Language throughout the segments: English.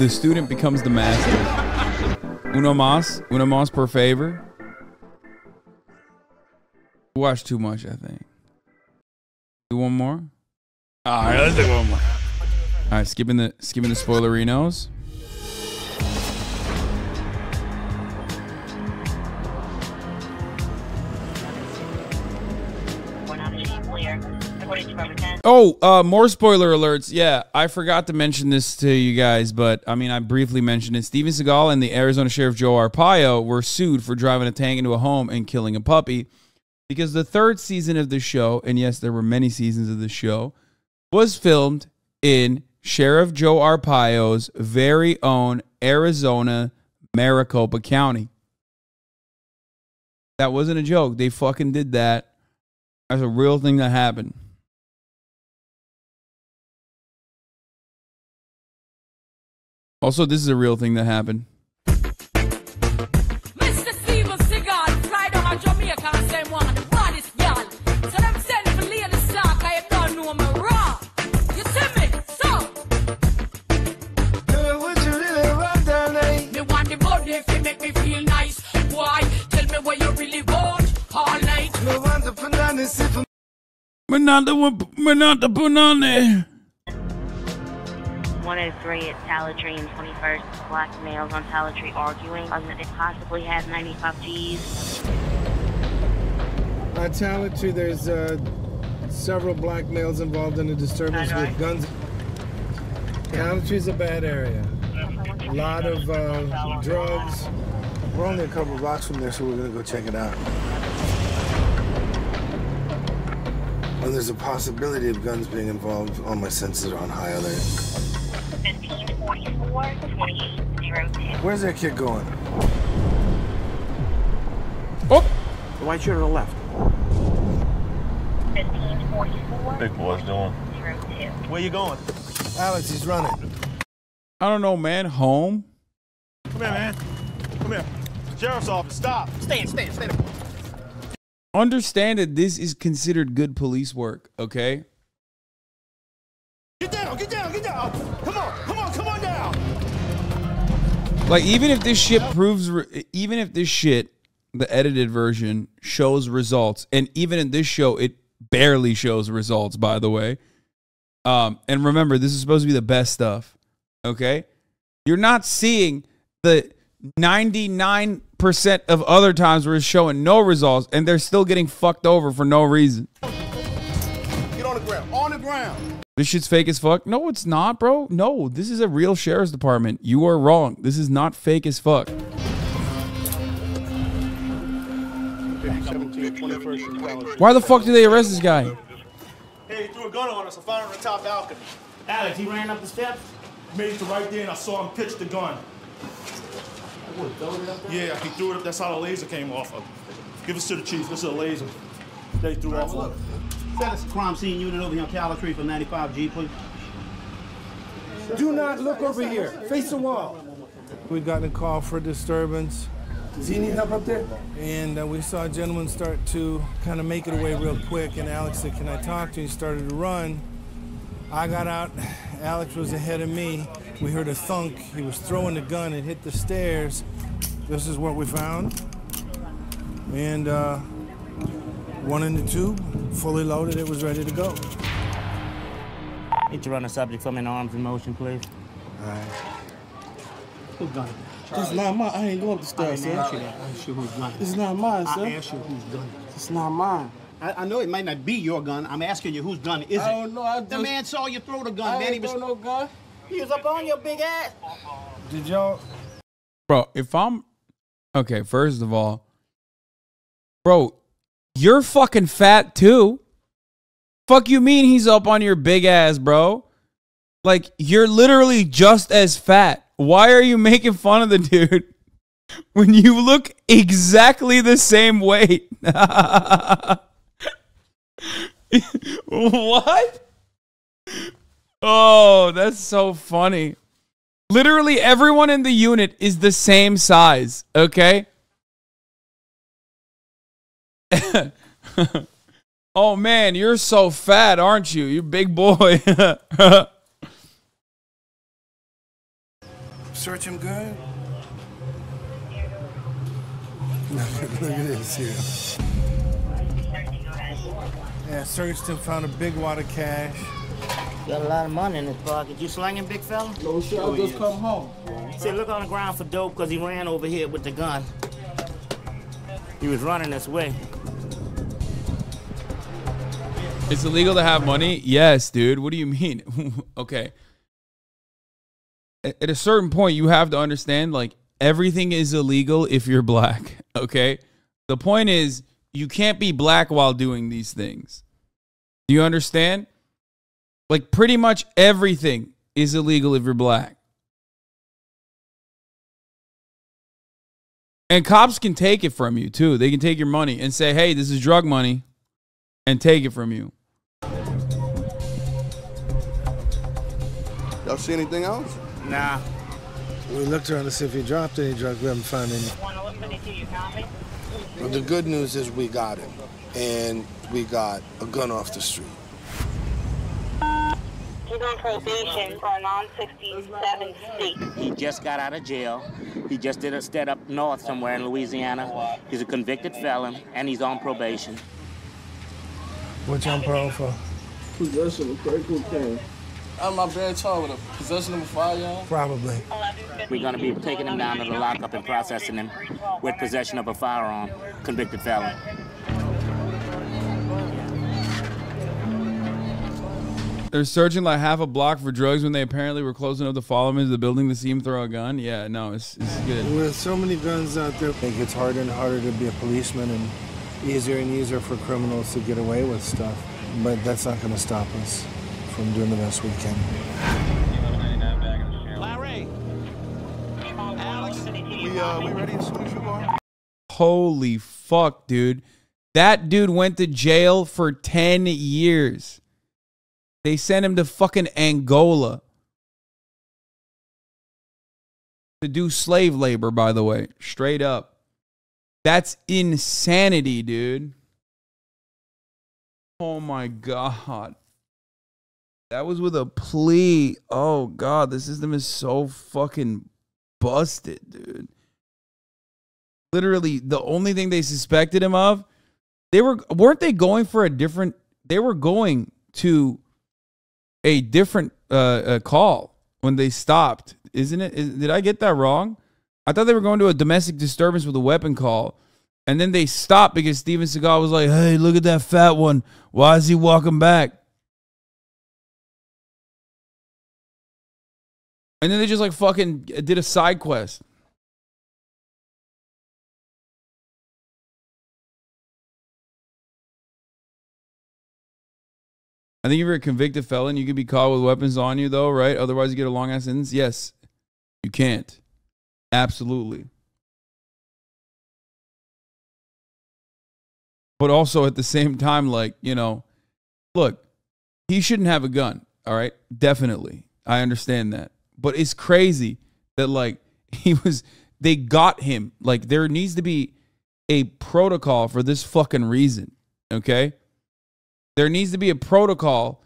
the student becomes the master. Uno más per favor. Watch too much, I think. Do one more. All right, let's do one more. All right, skipping the spoilerinos. Oh, more spoiler alerts. Yeah, I forgot to mention this to you guys, but I mean, I briefly mentioned it. Steven Seagal and the Arizona Sheriff Joe Arpaio were sued for driving a tank into a home and killing a puppy because the third season of the show, and yes, there were many seasons of the show, was filmed in Sheriff Joe Arpaio's very own Arizona, Maricopa County. That wasn't a joke. They fucking did that. That's a real thing that happened. Also, this is a real thing that happened. Mr. Steven Seagal, fly down to Jamaica and say one, the baddest girl. So them send for Lady Stark, I don't know me raw. You see me? So. Girl, would you really want that night? Me want the body if it make me feel nice. Why? Tell me what you really want all night. Me want the banana sip. But not the banana. 103 at Tallatree and 21st. Black males on Tallatree arguing that it possibly has 95 G's. At Tallatree, there's several black males involved in a disturbance with guns. Tallatree's a bad area. A lot of drugs. We're only a couple blocks from there, so we're gonna go check it out. Well, there's a possibility of guns being involved. All my senses are on high alert. 1544, 2802. Where's that kid going? Oh! The white shirt on the left. 1544. Big boy's doing. 02. Where you going? Alex, he's running. I don't know, man. Home? Come here, man. Come here. Sheriff's office, stop. Stand. Understand that this is considered good police work, okay? Get down. Come on down. Like, even if this shit the edited version, shows results, and even in this show, it barely shows results, by the way. And remember, this is supposed to be the best stuff, okay? You're not seeing the 99% of other times where it's showing no results, and they're still getting fucked over for no reason. Get on the ground. On the ground. This shit's fake as fuck. No, it's not, bro. No, this is a real sheriff's department. You are wrong. This is not fake as fuck. Why the fuck do they arrest this guy? Hey, he threw a gun on us. I found it on the top balcony. Alex, he ran up the steps? Made it to right there, and I saw him pitch the gun. Yeah, he threw it up. That's how the laser came off of. Give us to the chief. This is a laser. They threw off of it. Status crime scene unit over here on Tallatree for 95G, please. Do not look over here. Face the wall. We'd gotten a call for a disturbance. Does he need help up there? And we saw a gentleman start to kind of make it away real quick, and Alex said, can I talk to you? He started to run. I got out. Alex was ahead of me. We heard a thunk. He was throwing the gun and hit the stairs. This is what we found. And one in the tube, fully loaded. It was ready to go. Need to run the subject from in arms in motion, please. All right. Who's gun it? This is not mine. I ain't going up the stairs, I didn't ask you sir. that. I asked you whose gun it This is. is not mine, sir. I asked you whose gun it is. It's not mine. I know it might not be your gun. I'm asking you whose gun is it? I don't know. The man saw you throw the gun, I man. ain't throw no gun. He was up on your big ass. Did y'all? Bro, if I'm... Okay, first of all, bro, you're fucking fat too. Fuck you mean he's up on your big ass, bro? Like, you're literally just as fat. Why are you making fun of the dude when you look exactly the same weight? What? Oh, that's so funny. Literally everyone in the unit is the same size, okay? Oh man, you're so fat, aren't you? You big boy. search him good? Look at this here. Yeah, searched him, found a big wad of cash. Got a lot of money in his pocket. You slanging, big fella? No shit, I just come home. See, look on the ground for dope because he ran over here with the gun. He was running this way. It's illegal to have money? Yes, dude. What do you mean? Okay. At a certain point, you have to understand, like, everything is illegal if you're black, okay? The point is, you can't be black while doing these things. Do you understand? Like, pretty much everything is illegal if you're black. And cops can take it from you, too. They can take your money and say, hey, this is drug money, and take it from you. Y'all see anything else? Nah. We looked around to see if he dropped any drugs. We haven't found any. Well, the good news is we got him, and we got a gun off the street. He's on probation for a non-67 state. He just got out of jail. He just did a stint up north somewhere in Louisiana. He's a convicted felon, and he's on probation. What you on parole for? Possession of crack cocaine. I'm my bad child with a possession of a firearm. Probably. We're going to be taking him down to the lockup and processing him with possession of a firearm, convicted felon. They're searching like half a block for drugs when they apparently were close enough to follow him into the building to see him throw a gun. Yeah, no, it's good. With so many guns out there, it gets harder and harder to be a policeman and easier for criminals to get away with stuff. But that's not going to stop us from doing the best we can. Larry. Alex. We ready as soon as you are? Holy fuck, dude. That dude went to jail for 10 years. They sent him to fucking Angola to do slave labor, by the way. Straight up. That's insanity, dude. Oh my God. That was with a plea. Oh God, the system is so fucking busted, dude. Literally, the only thing they suspected him of, weren't they going for a different, they were going to a different call when they stopped, isn't it? Did I get that wrong? I thought they were going to a domestic disturbance with a weapon call, and then they stopped because Steven Seagal was like, hey, look at that fat one. Why is he walking back? And then they just like fucking did a side quest. I think if you're a convicted felon, you can be caught with weapons on you, though, right? Otherwise, you get a long-ass sentence. Yes, you can't. Absolutely. But also at the same time, like, you know, look, he shouldn't have a gun, all right? Definitely. I understand that. But it's crazy that, like, they got him. Like, there needs to be a protocol for this fucking reason, okay? There needs to be a protocol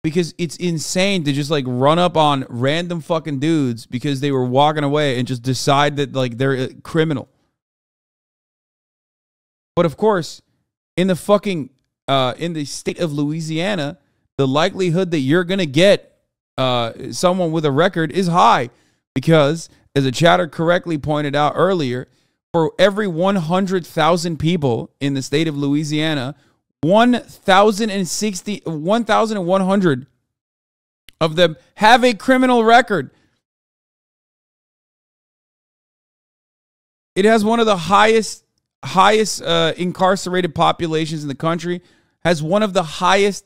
because it's insane to just like run up on random fucking dudes because they were walking away and just decide that like they're a criminal. But of course, in the fucking in the state of Louisiana, the likelihood that you're gonna get someone with a record is high because, as a chatter correctly pointed out earlier, for every 100,000 people in the state of Louisiana, 1,100 of them have a criminal record. It has one of the highest incarcerated populations in the country, has one of the highest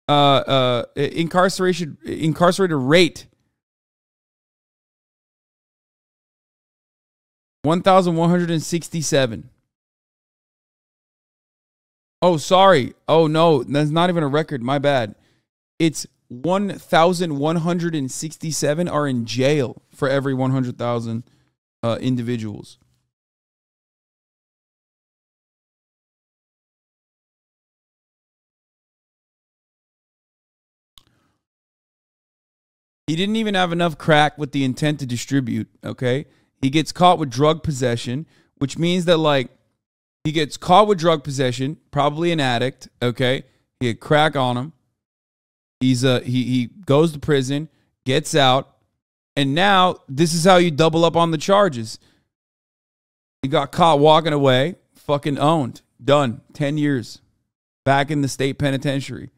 incarcerated rate. 1,167. Oh, sorry. Oh, no, that's not even a record. My bad. It's 1,167 are in jail for every 100,000 individuals. He didn't even have enough crack with the intent to distribute, okay? He gets caught with drug possession, which means that, like, he gets caught with drug possession, probably an addict, okay? He had crack on him. He goes to prison, gets out, and now this is how you double up on the charges. He got caught walking away, fucking owned, done, 10 years, back in the state penitentiary.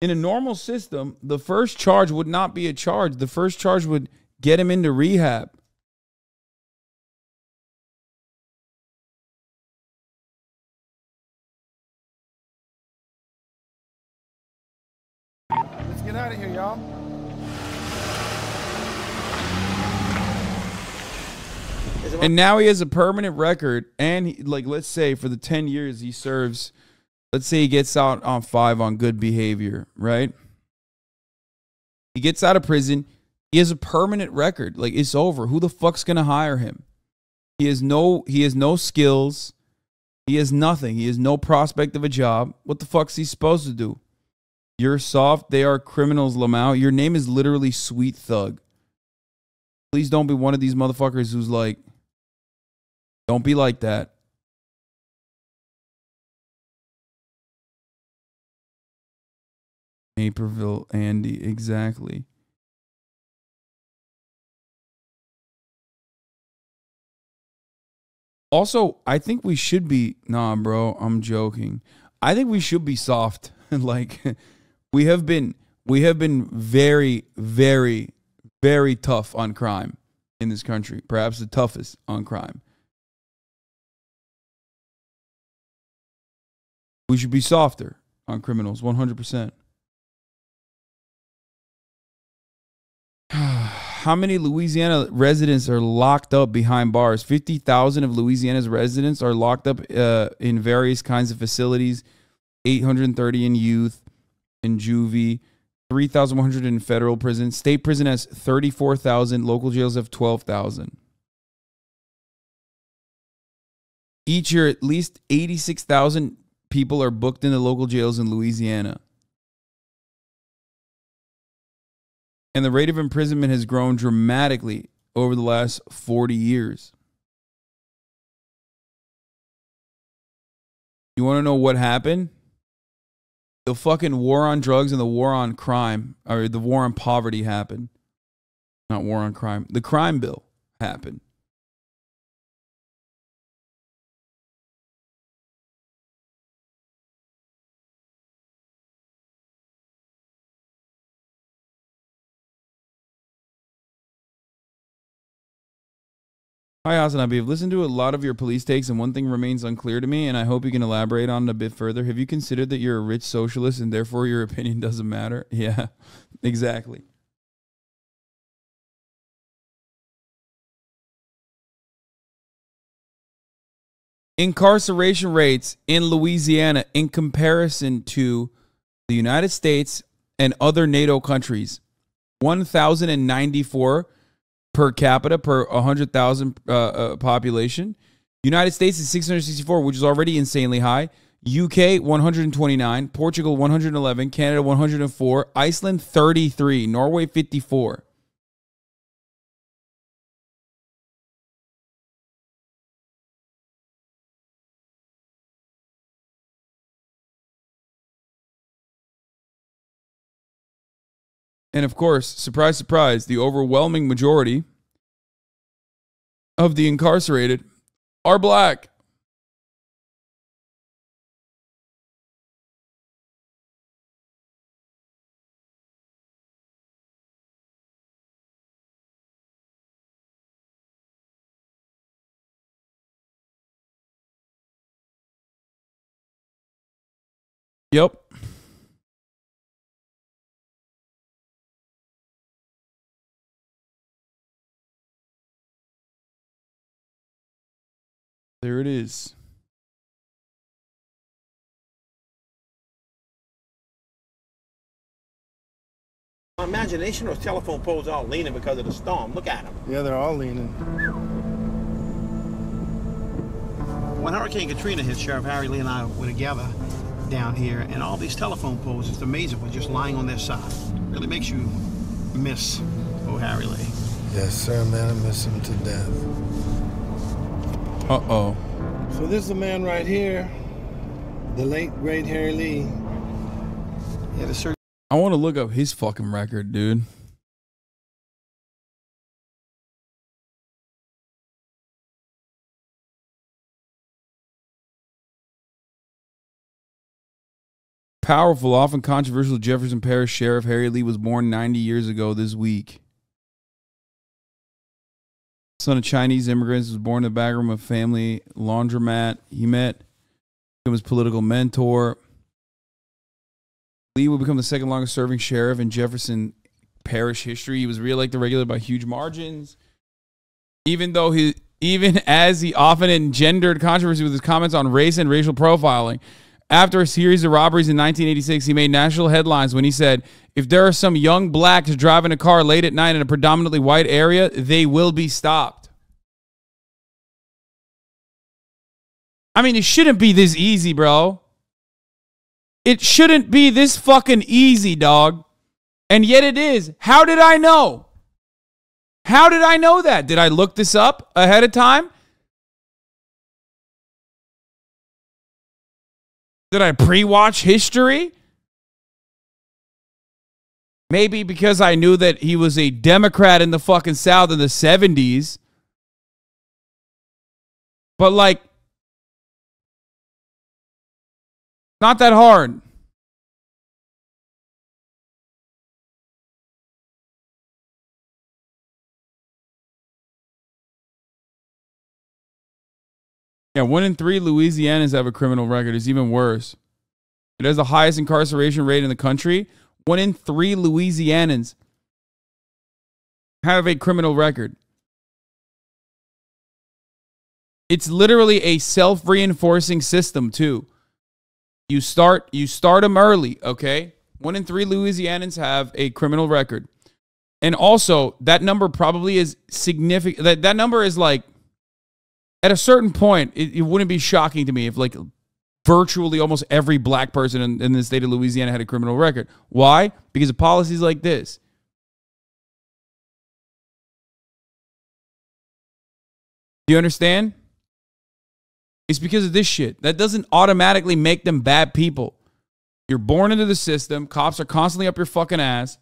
In a normal system, the first charge would not be a charge. The first charge would get him into rehab. Let's get out of here, y'all. And now he has a permanent record. And, he, like, let's say for the 10 years he serves, let's say he gets out on 5 on good behavior, right? He gets out of prison. He has a permanent record. Like, it's over. Who the fuck's going to hire him? He has no skills. He has nothing. He has no prospect of a job. What the fuck's he supposed to do? You're soft. They are criminals, Lamau. Your name is literally Sweet Thug. Please don't be one of these motherfuckers who's like, don't be like that. Naperville, Andy, exactly. Also, I think we should be, nah, bro, I'm joking. I think we should be soft. Like, we have been very, very, very tough on crime in this country. Perhaps the toughest on crime. We should be softer on criminals, 100%. How many Louisiana residents are locked up behind bars? 50,000 of Louisiana's residents are locked up in various kinds of facilities. 830 in youth and juvie. 3,100 in federal prison. State prison has 34,000. Local jails have 12,000. Each year, at least 86,000 people are booked into local jails in Louisiana. And the rate of imprisonment has grown dramatically over the last 40 years. You want to know what happened? The fucking war on drugs and the war on crime, or the war on poverty happened. Not war on crime. The crime bill happened. Hi, Hasanabi. I've listened to a lot of your police takes, and one thing remains unclear to me, and I hope you can elaborate on it a bit further. Have you considered that you're a rich socialist, and therefore your opinion doesn't matter? Yeah, exactly. Incarceration rates in Louisiana in comparison to the United States and other NATO countries, 1,094 per capita per 100,000 population. United States is 664, which is already insanely high. UK 129, Portugal 111, Canada 104, Iceland 33, Norway 54. And of course, surprise, surprise, the overwhelming majority of the incarcerated are black. Yep. There it is. My imagination, those telephone poles all leaning because of the storm. Look at them. Yeah, they're all leaning. When Hurricane Katrina hit, Sheriff Harry Lee and I were together. down here, and all these telephone poles, it's amazing, were just lying on their side. Really makes you miss Harry Lee. Yes, sir, man. I miss him to death. Uh-oh. So this is the man right here, the late, great Harry Lee. Yeah, the surgeon. I want to look up his fucking record, dude. Powerful, often controversial Jefferson Parish Sheriff Harry Lee was born 90 years ago this week. Son of Chinese immigrants, was born in the backroom of a family laundromat. He met his political mentor. Lee would become the second longest serving sheriff in Jefferson Parish history. He was reelected regularly by huge margins. Even as he often engendered controversy with his comments on race and racial profiling. After a series of robberies in 1986, he made national headlines when he said, if there are some young blacks driving a car late at night in a predominantly white area, they will be stopped. I mean, it shouldn't be this easy, bro. It shouldn't be this fucking easy, dog. And yet it is. How did I know? How did I know that? Did I look this up ahead of time? Did I pre-watch history? Maybe because I knew that he was a Democrat in the fucking South in the 70s. But like, not that hard. Yeah, 1 in 3 Louisianans have a criminal record. It's even worse. It has the highest incarceration rate in the country. 1 in 3 Louisianans have a criminal record. It's literally a self-reinforcing system, too. You start them early, okay? 1 in 3 Louisianans have a criminal record. And also, that number probably is significant. That number is like, at a certain point, it wouldn't be shocking to me if like virtually almost every black person in the state of Louisiana had a criminal record. Why? Because of policies like this. Do you understand? It's because of this shit. That doesn't automatically make them bad people. You're born into the system. Cops are constantly up your fucking ass.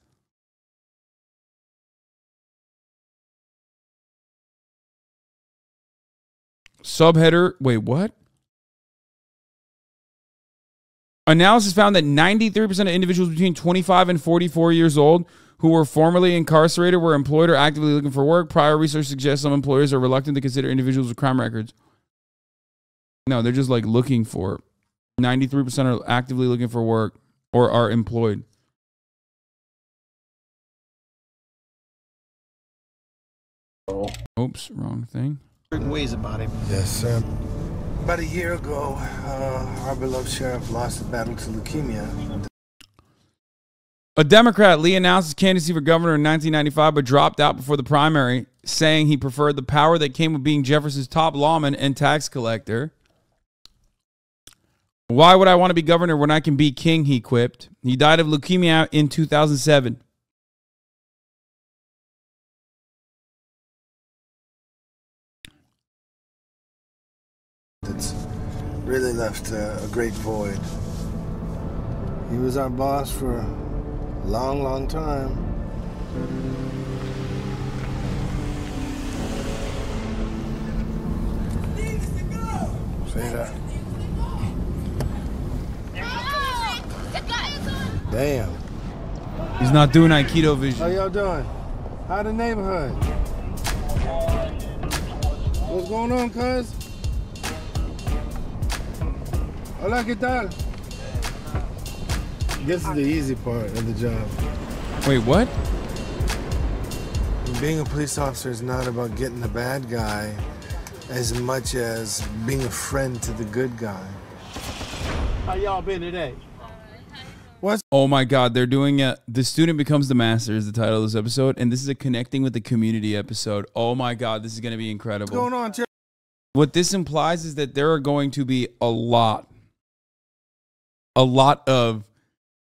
Subheader, wait, what? Analysis found that 93% of individuals between 25 and 44 years old who were formerly incarcerated were employed or actively looking for work. Prior research suggests some employers are reluctant to consider individuals with crime records. No, they're just like looking for. 93% are actively looking for work or are employed. Oops, wrong thing. Certain ways about him. Yes, sir. About a year ago, our beloved sheriff lost the battle to leukemia. A Democrat, Lee announced his candidacy for governor in 1995, but dropped out before the primary, saying he preferred the power that came with being Jefferson's top lawman and tax collector. Why would I want to be governor when I can be king, he quipped. He died of leukemia in 2007. It's really left a great void. He was our boss for a long, long time. Say that. Damn. He's not doing Aikido vision. How y'all doing? How the neighborhood? What's going on, cuz? Hola, ¿qué tal? This is the easy part of the job. Wait, what? Being a police officer is not about getting the bad guy as much as being a friend to the good guy. How y'all been today? What's Oh my God, they're doing The Student Becomes the Master is the title of this episode, and this is a Connecting with the Community episode. Oh my God, this is going to be incredible. going on, Terry? What this implies is that there are going to be a lot a lot of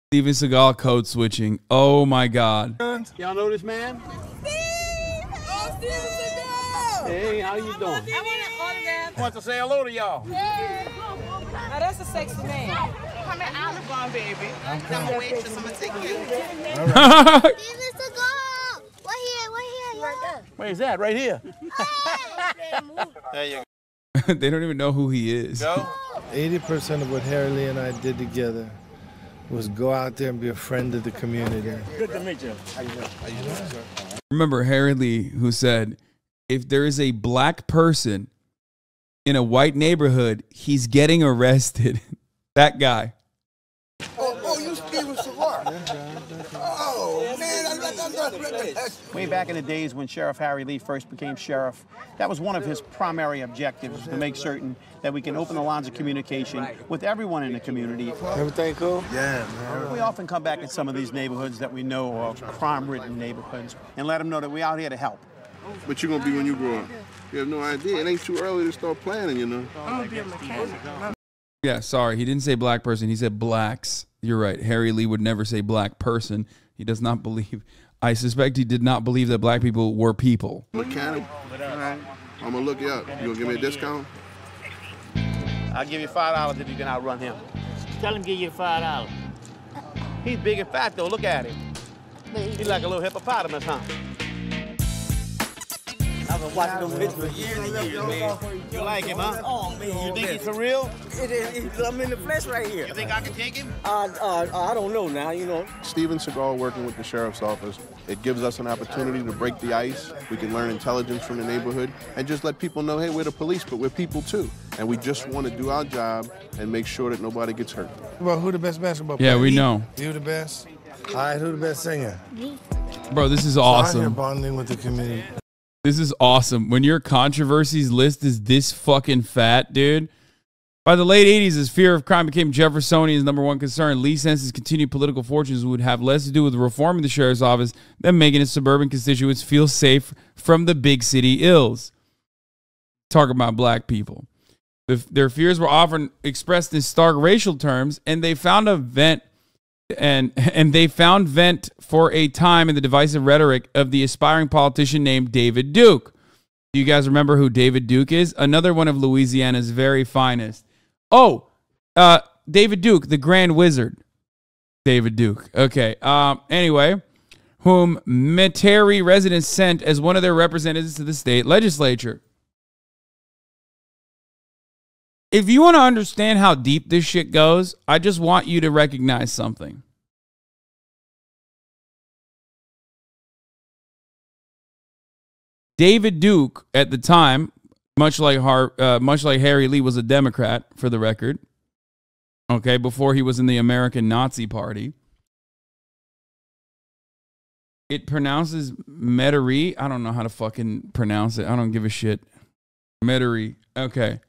Steven Seagal code switching. Oh my God. Y'all know this man? Hey, how you doing? I want an autograph. Want to say hello to y'all. Now that's a sexy man. Come in, Alabama, baby. I'm a waitress. I'm gonna take you. Where's that? Right here. There you They don't even know who he is. go. 80% of what Harry Lee and I did together was go out there and be a friend of the community. Good to meet you. How you doing? How you doing, sir? Remember Harry Lee, who said, if there is a black person in a white neighborhood, he's getting arrested. That guy. Oh, you Steven Seagal. Oh, man, Way back in the days when Sheriff Harry Lee first became sheriff, that was one of his primary objectives, to make certain that we can open the lines of communication with everyone in the community. Everything cool? Yeah, man. We often come back in some of these neighborhoods that we know are crime-ridden neighborhoods and let them know that we're out here to help. But you're going to be when you grow up. You have no idea. It ain't too early to start planning, you know. I'm gonna be a mechanic. Yeah, sorry. He didn't say black person. He said blacks. You're right. Harry Lee would never say black person. He does not believe. I suspect he did not believe that black people were people. Mechanic. I'm going to look you up. You going to give me a discount? I'll give you $5 if you can outrun him. Tell him give you $5. He's big and fat, though. Look at him. He's like a little hippopotamus, huh? I've been watching them hits for years and years, man. You like him, huh? Oh, man. You think he's for real? I'm in the flesh right here. You think I can take him? I don't know now, you know. Steven Seagal working with the sheriff's office, it gives us an opportunity to break the ice. We can learn intelligence from the neighborhood and just let people know, hey, we're the police, but we're people too. And we just want to do our job and make sure that nobody gets hurt. Well, who the best basketball player? Yeah, we know. You the best? All right, who the best singer? Bro, this is So I'm here awesome. bonding with the community. This is awesome. When your controversies list is this fucking fat, dude. By the late 80s, as fear of crime became Jeffersonian's number one concern, Lee sensed his continued political fortunes would have less to do with reforming the sheriff's office than making his suburban constituents feel safe from the big city ills. Talk about black people. Their fears were often expressed in stark racial terms, and they found a vent for a time in the divisive rhetoric of the aspiring politician named David Duke. Do you guys remember who David Duke is? Another one of Louisiana's very finest. Oh, David Duke, the Grand Wizard. David Duke. Okay. Anyway, whom Metairie residents sent as one of their representatives to the state legislature. If you want to understand how deep this shit goes, I just want you to recognize something. David Duke, at the time, much like Harry Lee, was a Democrat, for the record. Okay, before he was in the American Nazi Party. It pronounces Metairie. I don't know how to fucking pronounce it. I don't give a shit. Metairie. Okay.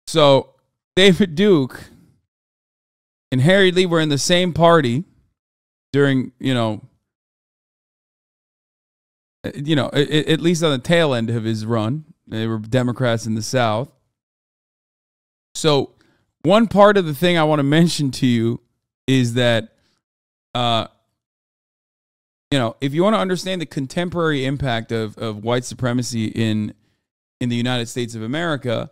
So, David Duke and Harry Lee were in the same party during, at least on the tail end of his run. They were Democrats in the South. So, one part of the thing I want to mention to you is that, if you want to understand the contemporary impact of white supremacy in the United States of America,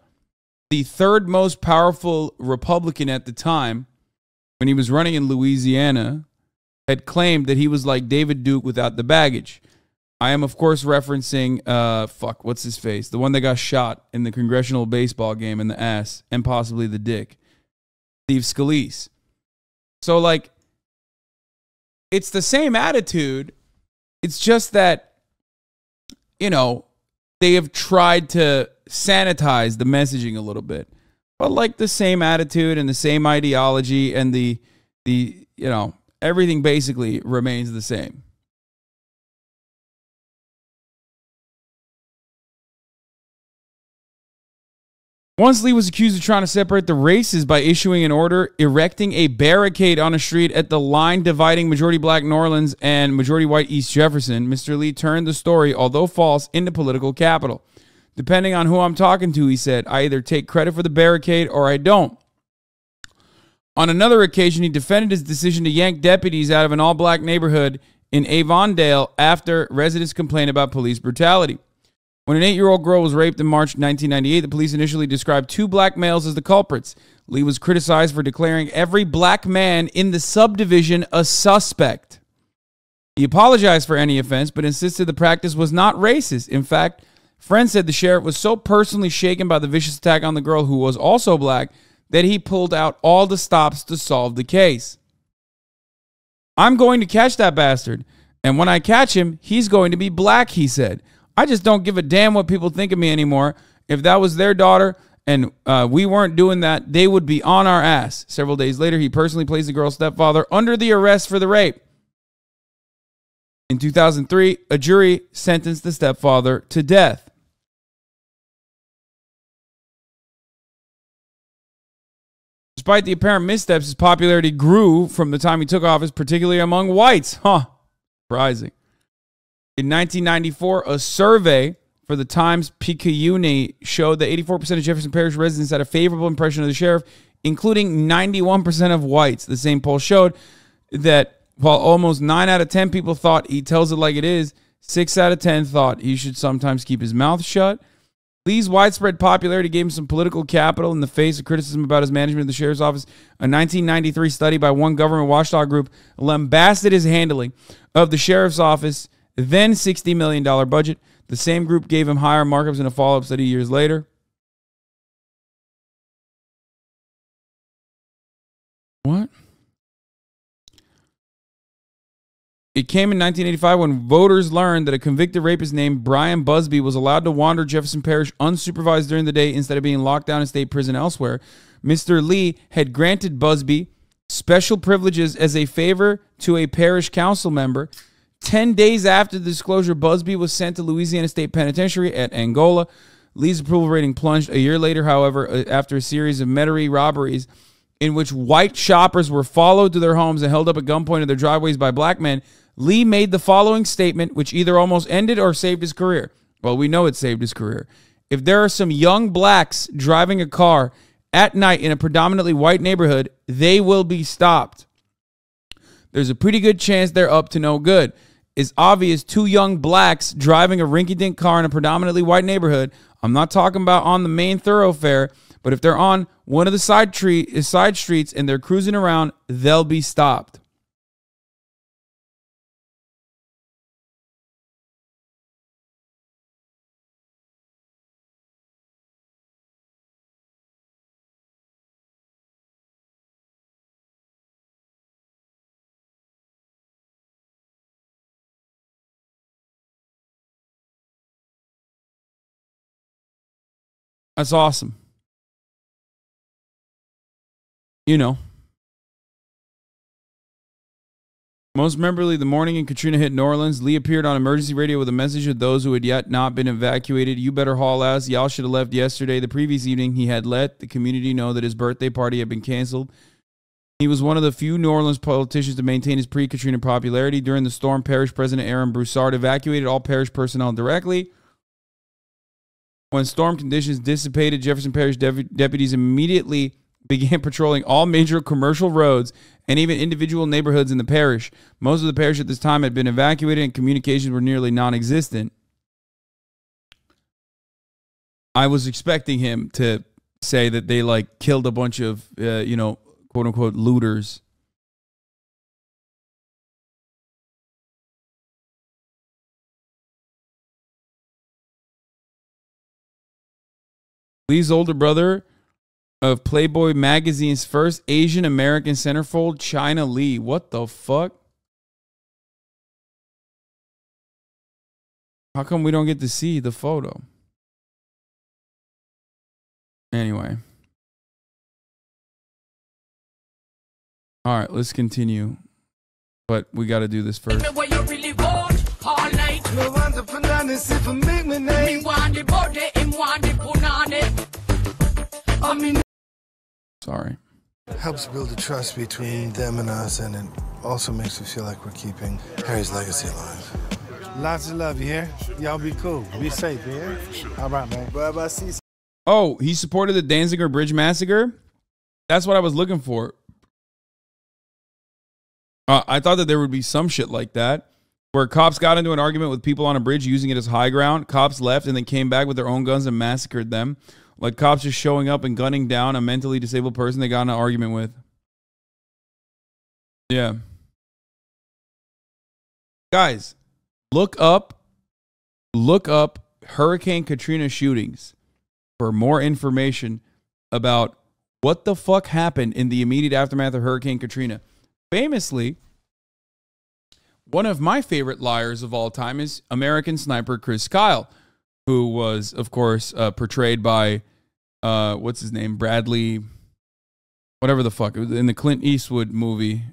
the third most powerful Republican at the time, when he was running in Louisiana, had claimed that he was like David Duke without the baggage. I am, of course, referencing, what's his face? The one that got shot in the congressional baseball game in the ass and possibly the dick. Steve Scalise. So, it's the same attitude. It's just that, they have tried to sanitize the messaging a little bit. But the same attitude and the same ideology and the everything basically remains the same. Once Lee was accused of trying to separate the races by issuing an order erecting a barricade on a street at the line dividing majority black New Orleans and majority white East Jefferson, Mr. Lee turned the story, although false, into political capital. Depending on who I'm talking to, he said, I either take credit for the barricade or I don't. On another occasion, he defended his decision to yank deputies out of an all-black neighborhood in Avondale after residents complained about police brutality. When an 8-year-old girl was raped in March 1998, the police initially described 2 black males as the culprits. Lee was criticized for declaring every black man in the subdivision a suspect. He apologized for any offense, but insisted the practice was not racist. In fact, friends said the sheriff was so personally shaken by the vicious attack on the girl, who was also black, that he pulled out all the stops to solve the case. I'm going to catch that bastard, and when I catch him, he's going to be black, he said. I just don't give a damn what people think of me anymore. If that was their daughter and we weren't doing that, they would be on our ass. Several days later, he personally placed the girl's stepfather under the arrest for the rape. In 2003, a jury sentenced the stepfather to death. Despite the apparent missteps, his popularity grew from the time he took office, particularly among whites. Surprising. In 1994, a survey for the Times-Picayune showed that 84% of Jefferson Parish residents had a favorable impression of the sheriff, including 91% of whites. The same poll showed that while almost 9 out of 10 people thought he tells it like it is, 6 out of 10 thought he should sometimes keep his mouth shut. Lee's widespread popularity gave him some political capital in the face of criticism about his management of the sheriff's office. A 1993 study by one government watchdog group lambasted his handling of the sheriff's office, then $60 million budget. The same group gave him higher markups in a follow-up study years later. What? It came in 1985 when voters learned that a convicted rapist named Brian Busby was allowed to wander Jefferson Parish unsupervised during the day instead of being locked down in state prison elsewhere. Mr. Lee had granted Busby special privileges as a favor to a parish council member. 10 days after the disclosure, Busby was sent to Louisiana State Penitentiary at Angola. Lee's approval rating plunged a year later, however, after a series of Metairie robberies in which white shoppers were followed to their homes and held up at gunpoint in their driveways by black men. Lee made the following statement, which either almost ended or saved his career. Well, we know it saved his career. If there are some young blacks driving a car at night in a predominantly white neighborhood, they will be stopped. There's a pretty good chance they're up to no good. It's obvious 2 young blacks driving a rinky-dink car in a predominantly white neighborhood. I'm not talking about on the main thoroughfare, but if they're on one of the side streets and they're cruising around, they'll be stopped. That's awesome. You know. Most memorably, the morning in Katrina hit New Orleans, Lee appeared on emergency radio with a message to those who had yet not been evacuated. You better haul ass. Y'all should have left yesterday. The previous evening, he had let the community know that his birthday party had been canceled. He was one of the few New Orleans politicians to maintain his pre-Katrina popularity. During the storm, Parish President Aaron Broussard evacuated all parish personnel directly. When storm conditions dissipated, Jefferson Parish deputies immediately began patrolling all major commercial roads and even individual neighborhoods in the parish. Most of the parish at this time had been evacuated and communications were nearly non-existent. I was expecting him to say that they killed a bunch of, quote unquote looters. Lee's older brother of Playboy magazine's first Asian American centerfold, China Lee. What the fuck? How come we don't get to see the photo? Anyway. All right, let's continue. But we got to do this first. Sorry. Helps build the trust between them and us, and it also makes me feel like we're keeping Harry's legacy alive. Lots of love, you hear? Y'all be cool. Be safe, you hear? All right, man. Oh, he supported the Danziger Bridge Massacre? That's what I was looking for. I thought that there would be some shit like that, where cops got into an argument with people on a bridge using it as high ground. Cops left and then came back with their own guns and massacred them. Like cops just showing up and gunning down a mentally disabled person they got in an argument with. Yeah. Guys, look up Hurricane Katrina shootings for more information about what the fuck happened in the immediate aftermath of Hurricane Katrina. Famously, one of my favorite liars of all time is American sniper Chris Kyle, who was, of course, portrayed by, what's his name? Bradley, whatever the fuck. It was in the Clint Eastwood movie,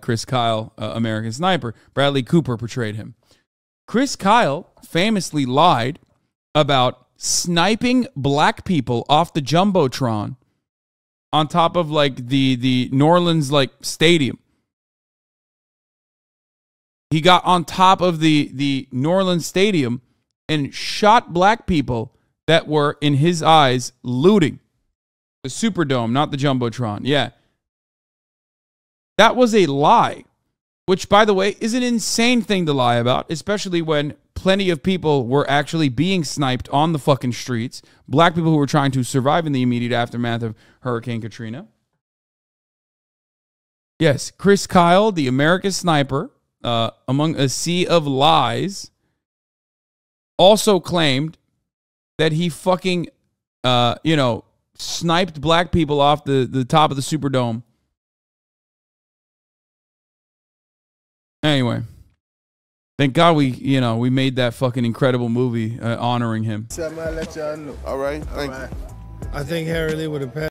Chris Kyle, American Sniper. Bradley Cooper portrayed him. Chris Kyle famously lied about sniping black people off the Jumbotron on top of, like, the New Orleans, like, stadium. He got on top of the New Orleans stadium and shot black people that were, in his eyes, looting the Superdome, not the Jumbotron. Yeah. That was a lie, which, by the way, is an insane thing to lie about, especially when plenty of people were actually being sniped on the fucking streets. Black people who were trying to survive in the immediate aftermath of Hurricane Katrina. Yes, Chris Kyle, the American sniper, among a sea of lies, also claimed that he fucking, sniped black people off the top of the Superdome. Anyway, thank God we made that fucking incredible movie honoring him. All right, thank you. I think Harry Lee would have passed.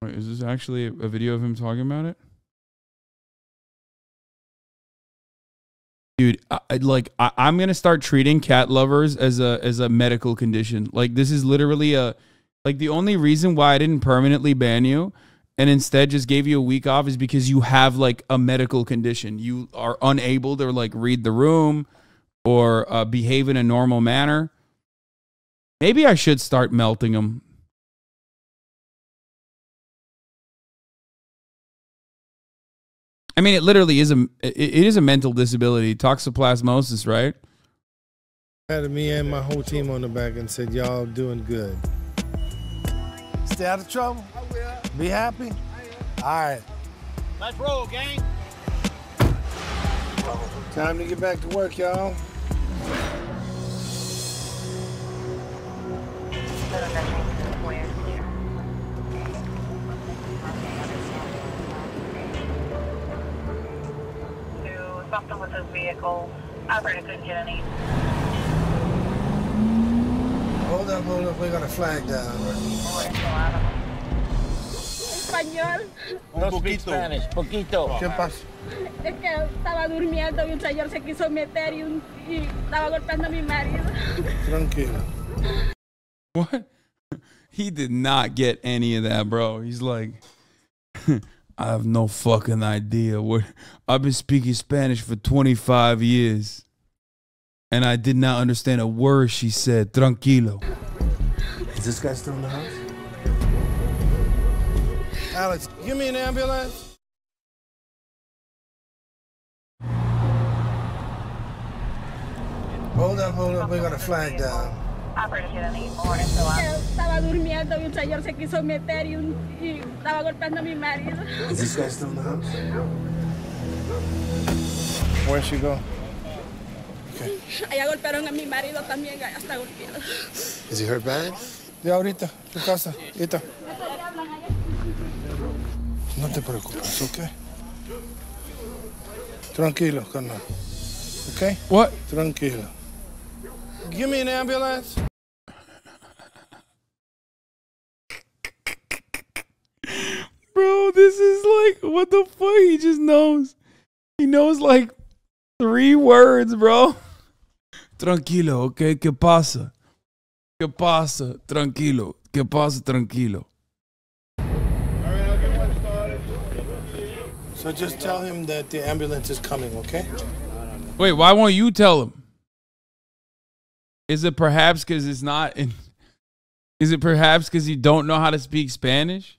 Wait, is this actually a video of him talking about it? Dude, I'm gonna start treating cat lovers as a medical condition. Like, this is literally the only reason why I didn't permanently ban you and instead just gave you a week off is because you have, like, a medical condition. You are unable to, like, read the room or behave in a normal manner. Maybe I should start melting them. I mean, it literally is a mental disability, toxoplasmosis, right? Had me and my whole team on the back and said, y'all doing good. Stay out of trouble. I will. Be happy. All right. Let's roll, gang. Time to get back to work, y'all. Something with this vehicle. Operator couldn't get any. Hold up. We got a flag down. Español. No speak Spanish, poquito. ¿Qué pasa? Es que estaba durmiendo y un señor se quiso meter y estaba golpeando a mi marido. Tranquilo. What? He did not get any of that, bro. He's like, I have no fucking idea. I've been speaking Spanish for 25 years, and I did not understand a word she said. Tranquilo. Is this guy still in the house? Alex, give me an ambulance. Hold up. We got a flag down. Estaba durmiendo y un señor se quiso meter y estaba golpeando a mi marido. Is this guy still in the house? Where'd she go? Okay. Allá golpearon a mi marido también, allá está golpeado. Is he hurt bad? Ya ahorita, tu casa, ahorita. No te preocupes, okay? Tranquilo, carnal. Okay? What? Tranquilo. Give me an ambulance. Bro, this is like, what the fuck? He just knows. He knows like 3 words, bro. Tranquilo, okay? ¿Qué pasa? ¿Qué pasa? Tranquilo. ¿Qué pasa? Tranquilo. So just tell him that the ambulance is coming, okay? Wait, why won't you tell him? Is it perhaps because it's not in... Is it perhaps because you don't know how to speak Spanish?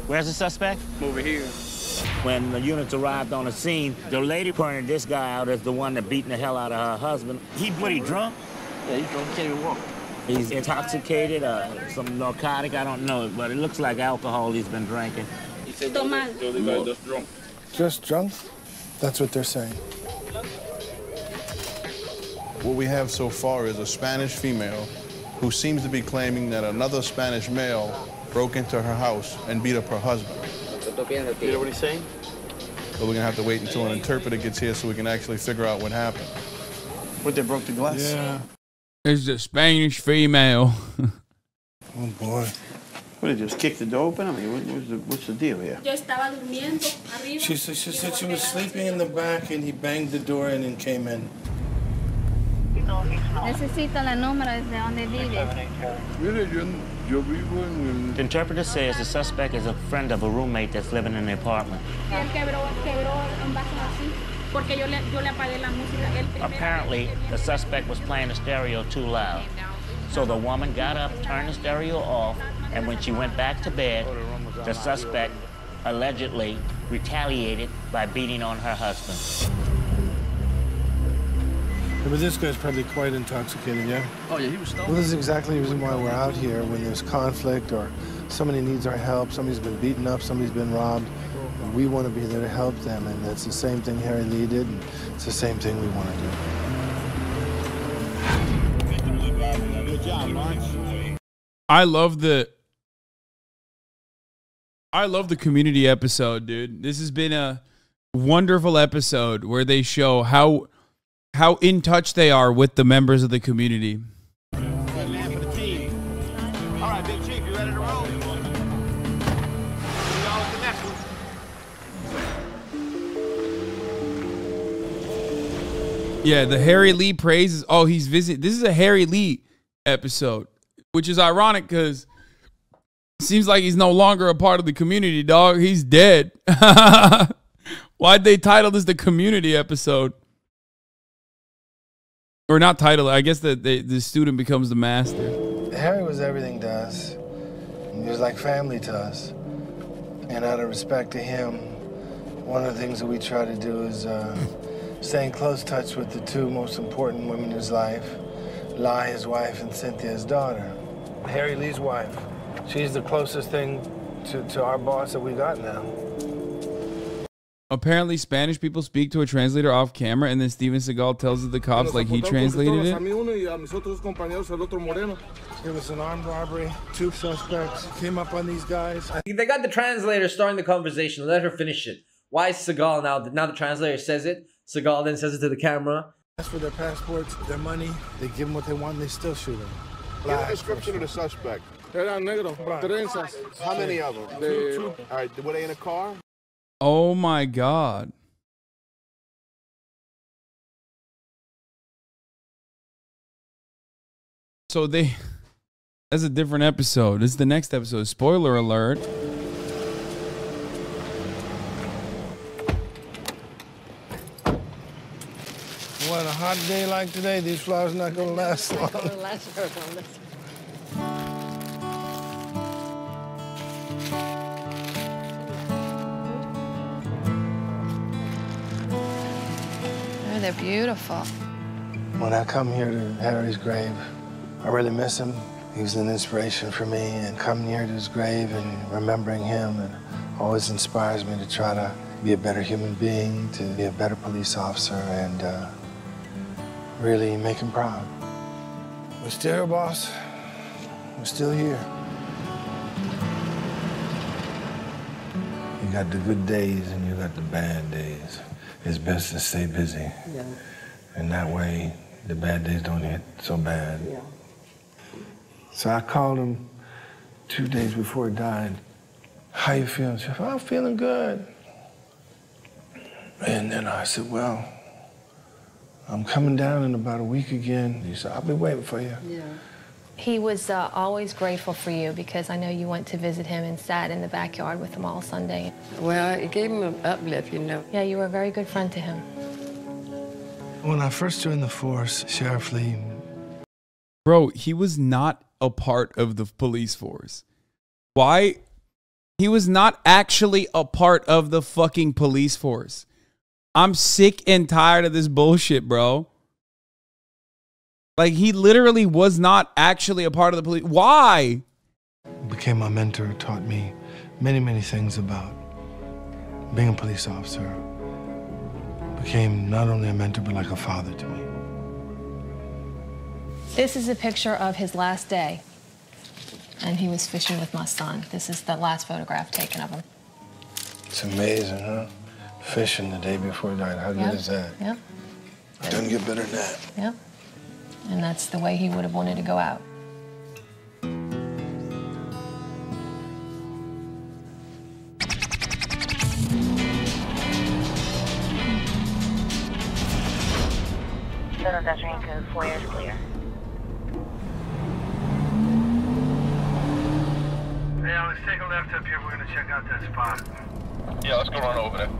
Where's the suspect? I'm over here. When the units arrived on the scene, the lady pointed this guy out as the one that beating the hell out of her husband. He drunk? Yeah, he's drunk. He can't even walk. He's intoxicated, some narcotic, I don't know, but it looks like alcohol he's been drinking. He said the guy just drunk. Just drunk? That's what they're saying. What we have so far is a Spanish female who seems to be claiming that another Spanish male broke into her house and beat up her husband. You know what he's saying? But we're gonna have to wait until an interpreter gets here so we can actually figure out what happened. What, they broke the glass? Yeah. It's a Spanish female. Oh, boy. What, did they just kick the door open? I mean, what's the deal here? Yo estaba durmiendo arriba. She said she was sleeping in the back and he banged the door in and came in. Necesito el número desde donde vive. The interpreter says the suspect is a friend of a roommate that's living in the apartment. Él quebró un vaso así porque yo le apagué la música. Apparently, the suspect was playing the stereo too loud. So the woman got up, turned the stereo off, and when she went back to bed, the suspect allegedly retaliated by beating on her husband. Yeah, but this guy's probably quite intoxicated, yeah? Oh, yeah, he was stoned. Well, this is exactly the reason why we're out here when there's conflict or somebody needs our help, somebody's been beaten up, somebody's been robbed. We want to be there to help them, and that's the same thing Harry Lee did, and it's the same thing we want to do. Good job, March. I love the community episode, dude. This has been a wonderful episode where they show how in touch they are with the members of the community. Man for the team. All right, Big Chief, you ready to roll? See y'all at the next one. Yeah, the Harry Lee praises. Oh, he's visit. This is a Harry Lee episode, which is ironic because it seems like he's no longer a part of the community, dog. He's dead. Why'd they title this the community episode? Or not title it. I guess the student becomes the master. Harry was everything to us. He was like family to us. And out of respect to him, one of the things that we try to do is stay in close touch with the two most important women in his life, La, his wife, and Cynthia, his daughter. Harry Lee's wife. She's the closest thing to our boss that we got now. Apparently, Spanish people speak to a translator off camera, and then Steven Seagal tells the cops like he translated it. It was an armed robbery. 2 suspects came up on these guys. They got the translator starting the conversation. Let her finish it. Why is Seagal now? Now the translator says it. Seagal then says it to the camera. Ask for their passports, their money. They give them what they want, and they still shoot them. Give a description of the suspect. How many of them? Two. All right, were they in a car? Oh my God. So that's a different episode. This is the next episode. Spoiler alert. What, a hot day like today, these flowers not gonna last long. They're beautiful. When I come here to Harry's grave, I really miss him. He was an inspiration for me, and coming here to his grave and remembering him and always inspires me to try to be a better human being, to be a better police officer, and really make him proud. We're still here, boss. We're still here. You got the good days and you got the bad days. It's best to stay busy. Yeah. And that way, the bad days don't get so bad. Yeah. So I called him 2 days before he died. How you feeling? She said, I'm feeling good. And then I said, well, I'm coming down in about a week again. He said, I'll be waiting for you. Yeah. He was always grateful for you because I know you went to visit him and sat in the backyard with him all Sunday. Well, it gave him an uplift, you know. Yeah, you were a very good friend to him. When I first joined the force, Sheriff Lee... Bro, he was not a part of the police force. Why He was not actually a part of the fucking police force. I'm sick and tired of this bullshit, bro. Like, he literally was not actually a part of the police. Why? Became my mentor, taught me many, many things about being a police officer. Became not only a mentor, but like a father to me. This is a picture of his last day. And he was fishing with my son. This is the last photograph taken of him. It's amazing, huh? Fishing the day before he died. How good is that? Yep. It doesn't get better than that. Yep. And that's the way he would have wanted to go out. Total pedestrian code 4 is clear. Yeah, let's take a left up here. We're gonna check out that spot. Yeah, let's go run over there.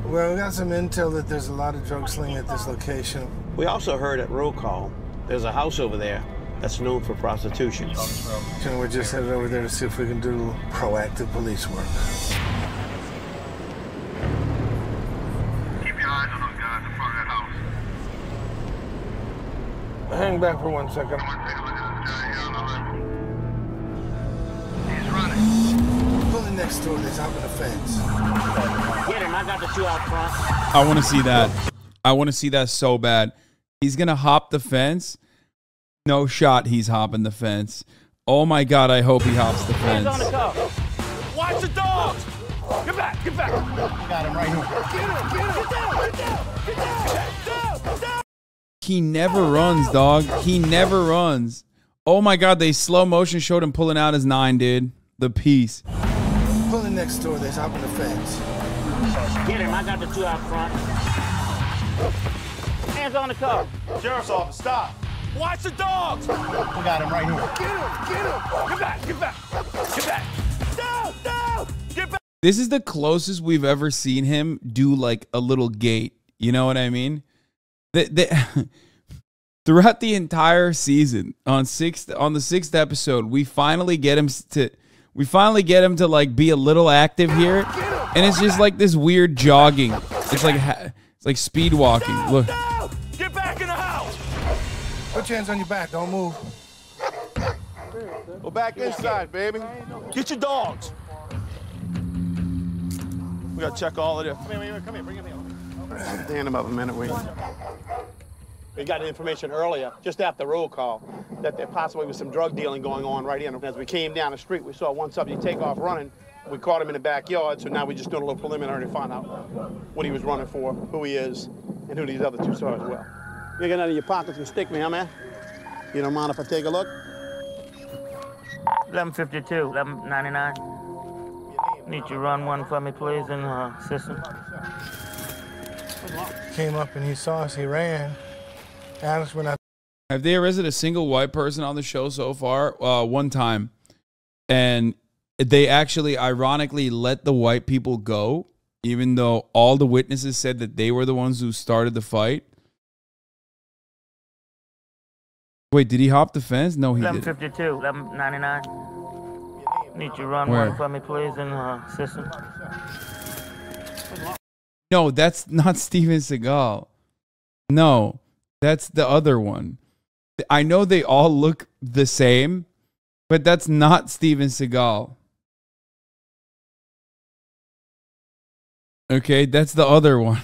Well, we got some intel that there's a lot of drug sling at this location. We also heard at roll call, there's a house over there that's known for prostitution. And we're just headed over there to see if we can do proactive police work. Keep your eyes on those guys in front of that house. Hang back for 1 second. He's running. Pulling next door, there's hopping the fence. Get him, I got the two out front. I want to see that. I want to see that so bad. He's going to hop the fence. No shot he's hopping the fence. Oh my God, I hope he hops the fence. Hands on the cuff. Watch the dogs. Get back, get back. Got him right here. Get down, get down, get down, down, down. He never runs, dog. He never runs. Oh my God, they slow motion showed him pulling out his 9, dude. The piece. Pulling next door, there's hopping the fence. Get him, I got the two out front. Hands on the cuff. Sheriff's office, stop. Watch the dogs. We got him right here. Get him. Get back, get back, get back. Down, down, get back. This is the closest we've ever seen him do like a little gate. You know what I mean? Throughout the entire season, on the sixth episode, we finally get him to like be a little active here, and it's just like this weird jogging. It's like speed walking. Look. Get back in the house. Put your hands on your back. Don't move. Go back inside, baby. Get your dogs. We gotta check all of this. Come here, bring him in. Stand him up a minute, wait. We got information earlier, just after roll call, that there possibly was some drug dealing going on right in. As we came down the street, we saw one subject take off running. We caught him in the backyard, so now we're just doing a little preliminary to find out what he was running for, who he is, and who these other two saw as well. You got none of your pockets and stick me, huh, man? You don't mind if I take a look? 1152, 1199. Need you run one for me, please, in the system. Came up and he saw us. He ran. Alex went out. Have they arrested a single white person on the show so far? One time. And they actually ironically let the white people go, even though all the witnesses said that they were the ones who started the fight. Wait, did he hop the fence? No, he didn't. 1152, 1199. Need you run Where? one for me, please, in the system. No, that's not Steven Seagal. No, that's the other one. I know they all look the same, but that's not Steven Seagal. Okay, that's the other one.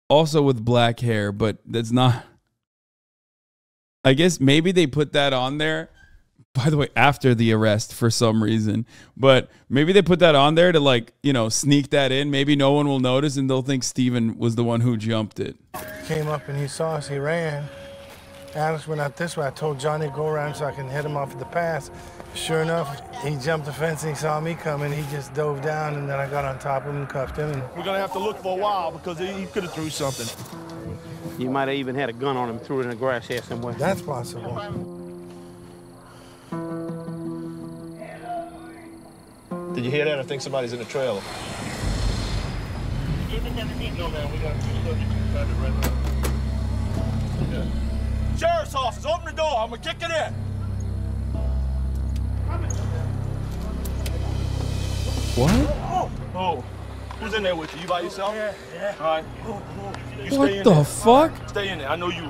Also with black hair, but that's not. I guess maybe they put that on there, by the way, after the arrest for some reason. But maybe they put that on there to, like, you know, sneak that in. Maybe no one will notice and they'll think Steven was the one who jumped it. Came up and he saw us. He ran. Alex went out this way. I told Johnny to go around so I can head him off at the pass. Sure enough, he jumped the fence and he saw me coming. He just dove down, and then I got on top of him and cuffed him. And We're gonna have to look for a while because he could have threw something. You might have even had a gun on him, threw it in the grass here somewhere. That's possible. Did you hear that? I think somebody's in the trailer. No, man, we got it right now. Sheriff's office, open the door. I'm gonna kick it in. What? Oh, who's in there with you? You by yourself? Yeah. All right. You What stay in the there. fuck? Stay in there. I know you.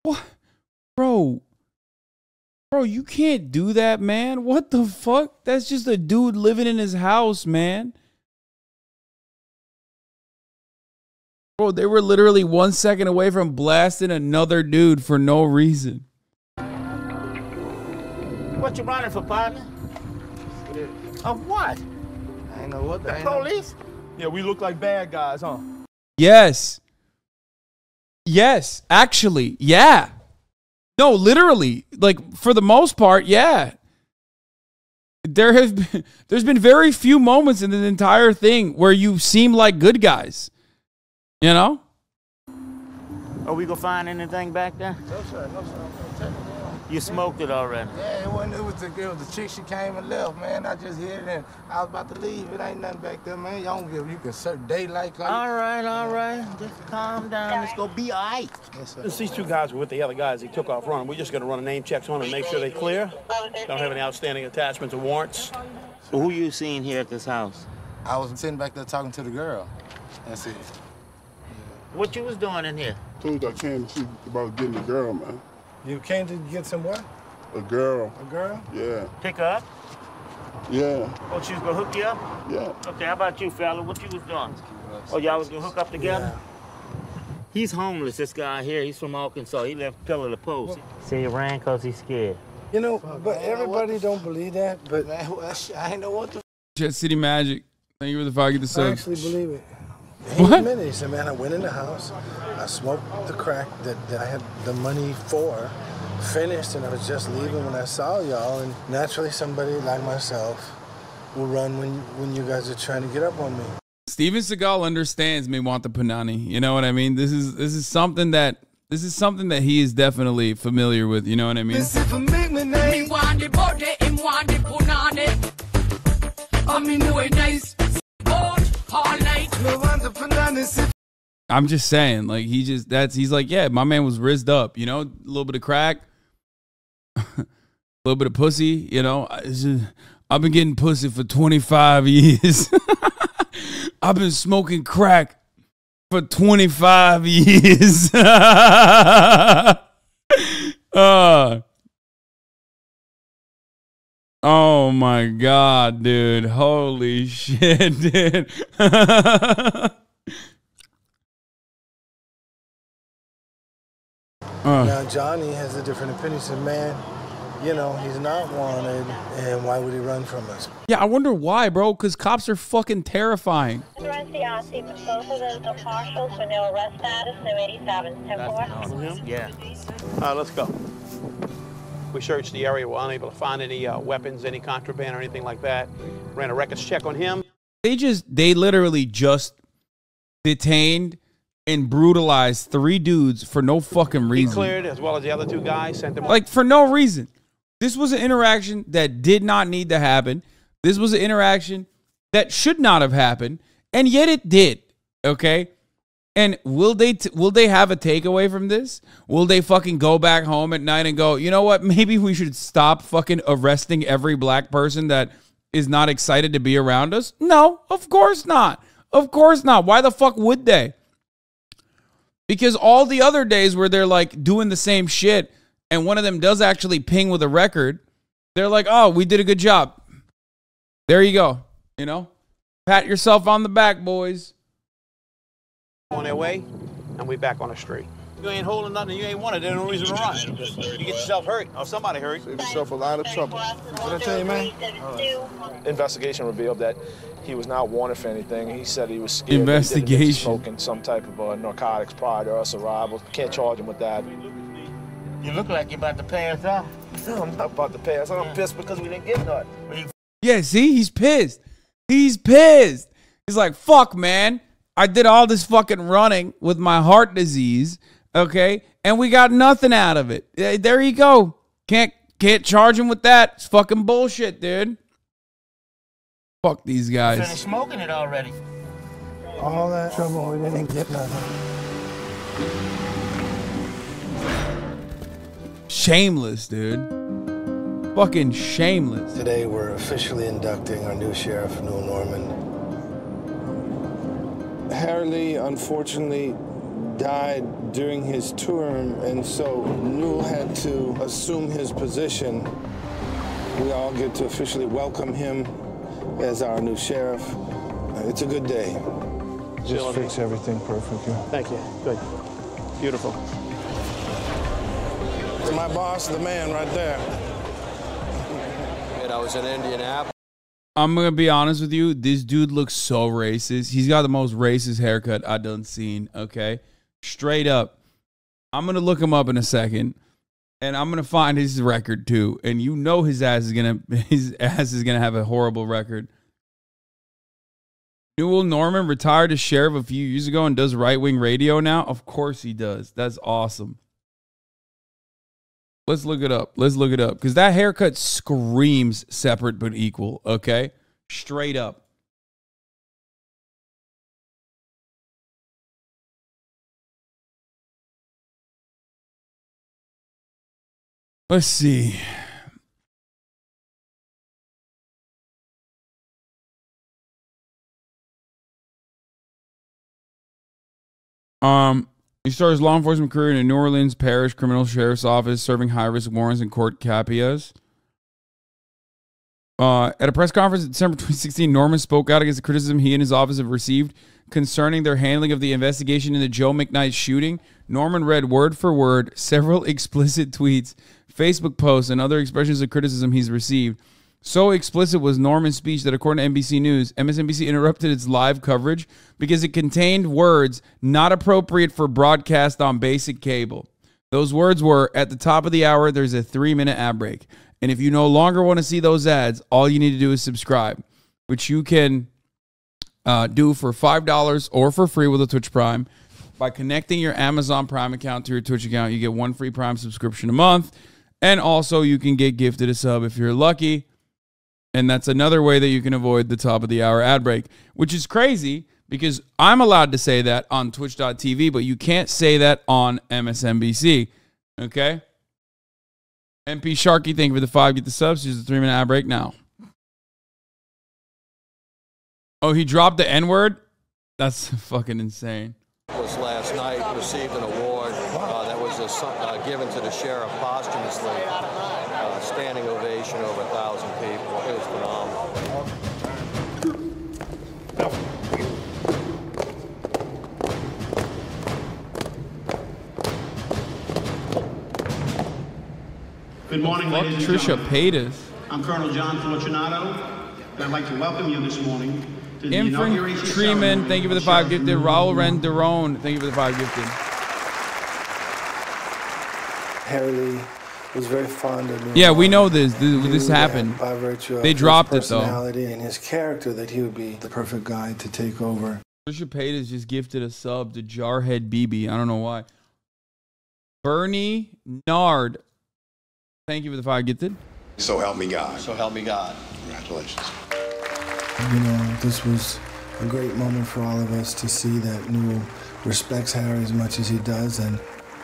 What? Bro, you can't do that, man. What the fuck? That's just a dude living in his house, man. Bro, they were literally 1 second away from blasting another dude for no reason. What you running for, partner? Of what? I ain't know what the police? Yeah, we look like bad guys, huh? Yes. Yes, actually, yeah. No, literally, like for the most part, yeah. There's been very few moments in the entire thing where you seem like good guys. You know? Are we gonna find anything back there? No, sir. No, sir. You smoked it already. Yeah, it was the girl, the chick. She came and left, man. I just hit it and I was about to leave. It ain't nothing back there, man. Y'all don't give. You can search daylight. All right. Just calm down. Let's go be all right. Yes, sir. These two guys were with the other guys. They took off running. We're just going to run a name checks on them and make sure they're clear. Don't have any outstanding attachments or warrants. So who you seen here at this house? I was sitting back there talking to the girl. That's it. What you was doing in here? Told you I came to see about getting a girl, man. You came to get some what? A girl. A girl? Yeah. Pick her up? Yeah. Oh, she was gonna hook you up? Yeah. Okay, how about you, fella? What you was doing? Oh, y'all was gonna hook up together? Yeah. He's homeless, this guy here. He's from Arkansas. He left pillar to post. See, he ran because he's scared. You know, but everybody don't believe that, but man, I ain't know what the Jet City Magic. Thank you for the 5 get the sub. I actually believe it. What? He admitted, he said, man, I went in the house, I smoked the crack that I had the money for, finished, and I was just leaving when I saw y'all, and naturally somebody like myself will run when you guys are trying to get up on me. Steven Seagal understands me want the punani. You know what I mean? This is something that he is definitely familiar with. You know what I mean? I'm just saying, like he's like, yeah, my man was rizzed up, you know, a little bit of crack, a little bit of pussy, you know. I've been getting pussy for 25 years. I've been smoking crack for 25 years. Oh my God, dude. Holy shit, dude. Now, Johnny has a different opinion. He said, man, you know, he's not wanted, and why would he run from us? Yeah, I wonder why, bro, because cops are fucking terrifying. Yeah. All right, let's go. We searched the area. We're unable to find any weapons, any contraband or anything like that. Ran a records check on him. They literally just detained and brutalized 3 dudes for no fucking reason. He cleared, as well as the other 2 guys. Sent them like for no reason. This was an interaction that did not need to happen. This was an interaction that should not have happened, and yet it did. Okay. And will they have a takeaway from this? Will they fucking go back home at night and go, you know what? Maybe we should stop fucking arresting every black person that is not excited to be around us? No, of course not. Of course not. Why the fuck would they? Because all the other days where they're like doing the same shit and one of them does actually ping with a record, they're like, oh, we did a good job. There you go. You know, pat yourself on the back, boys. On their way, and we back on the street. You ain't holding nothing, you ain't wanted, there's no reason to run. You get yourself hurt, or somebody hurt. Save yourself a lot of trouble. What I tell you, man? Investigation revealed that he was not wanted for anything. He said he was scared. Investigation. Smoking some type of narcotics prior to us arrival. Can't charge him with that. You look like you're about to pass out. No, I'm not about to pass. I'm pissed because we didn't get none. Yeah, see, he's pissed. He's pissed. He's like, fuck, man. I did all this fucking running with my heart disease, okay? And we got nothing out of it. There you go. Can't charge him with that. It's fucking bullshit, dude. Fuck these guys. Finished smoking it already. All that trouble, we didn't get nothing. Shameless, dude. Fucking shameless. Today we're officially inducting our new sheriff, Newell Norman. Harry Lee, unfortunately, died during his term, and so Newell had to assume his position. We all get to officially welcome him as our new sheriff. It's a good day. Just fix everything perfectly. Thank you. Good. Beautiful. It's my boss, the man, right there. I was in Indianapolis. I'm gonna be honest with you. This dude looks so racist. He's got the most racist haircut I done seen. Okay, straight up. I'm gonna look him up in a second, and I'm gonna find his record too. And you know his ass is gonna have a horrible record. Newell Norman retired as sheriff a few years ago and does right-wing radio now. Of course he does. That's awesome. Let's look it up. Let's look it up. Because that haircut screams separate but equal, okay? Straight up. Let's see. He started his law enforcement career in a New Orleans Parish Criminal Sheriff's Office, serving high-risk warrants and court capias. At a press conference in December 2016, Norman spoke out against the criticism he and his office have received concerning their handling of the investigation into Joe McKnight's shooting. Norman read word for word several explicit tweets, Facebook posts, and other expressions of criticism he's received. So explicit was Norman's speech that, according to NBC News, MSNBC interrupted its live coverage because it contained words not appropriate for broadcast on basic cable. Those words were, at the top of the hour, there's a 3-minute ad break. And if you no longer want to see those ads, all you need to do is subscribe, which you can do for $5 or for free with a Twitch Prime. By connecting your Amazon Prime account to your Twitch account, you get 1 free Prime subscription a month. And also you can get gifted a sub if you're lucky. And that's another way that you can avoid the top of the hour ad break, which is crazy because I'm allowed to say that on twitch.tv, but you can't say that on MSNBC. Okay? MP Sharky, thank you for the 5. Get the subs. Here's the 3-minute ad break now. Oh, he dropped the N-word? That's fucking insane. Was last night received an award that was given to the sheriff posthumously. Standing ovation, over 1,000 people. It was phenomenal. Good morning, ladies and Trisha gentlemen. Paytas. I'm Colonel John Fortunato, and I'd like to welcome you this morning to the inauguration Infantryman, ceremony thank you for the of 5 Sheriff gifted. Newell Raul Norman. Renderon, thank you for the 5 gifted. Harry Lee was very fond of Newell. Yeah, we know this. Knew This that happened. by virtue of They his dropped it, though. personality and his character, that he would be the perfect guy to take over. Trisha Paytas just gifted a sub to Jarhead BB. I don't know why. Bernie Nard, thank you for the 5 gifted. So help me God. So help me God. Congratulations. You know, this was a great moment for all of us to see that Newell respects Harry as much as he does and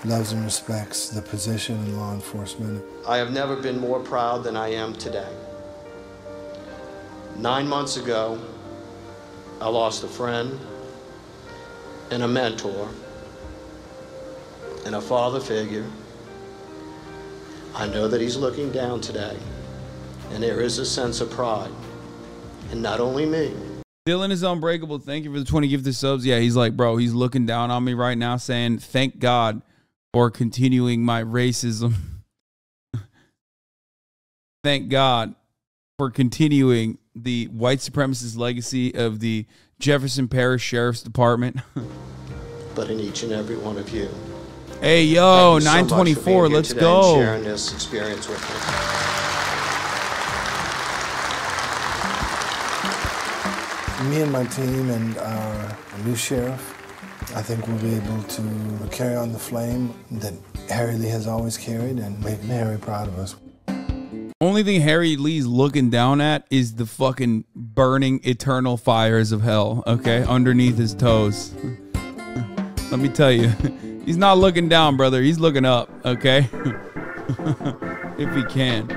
loves and respects the position in law enforcement. I have never been more proud than I am today. 9 months ago, I lost a friend and a mentor and a father figure. I know that he's looking down today, and there is a sense of pride. And not only me. Dylan is unbreakable. Thank you for the 20 gifted subs. Yeah, he's like, bro, he's looking down on me right now saying, thank God for continuing my racism. Thank God for continuing the white supremacist legacy of the Jefferson Parish Sheriff's Department. But in each and every one of you. Hey, yo, Thank you so much for being 924, here let's today go. and sharing this experience with me. Me and my team and our new sheriff, I think we'll be able to carry on the flame that Harry Lee has always carried and make Harry proud of us. Only thing Harry Lee's looking down at is the fucking burning eternal fires of hell, okay, underneath his toes. Let me tell you, he's not looking down, brother. He's looking up, okay? If he can.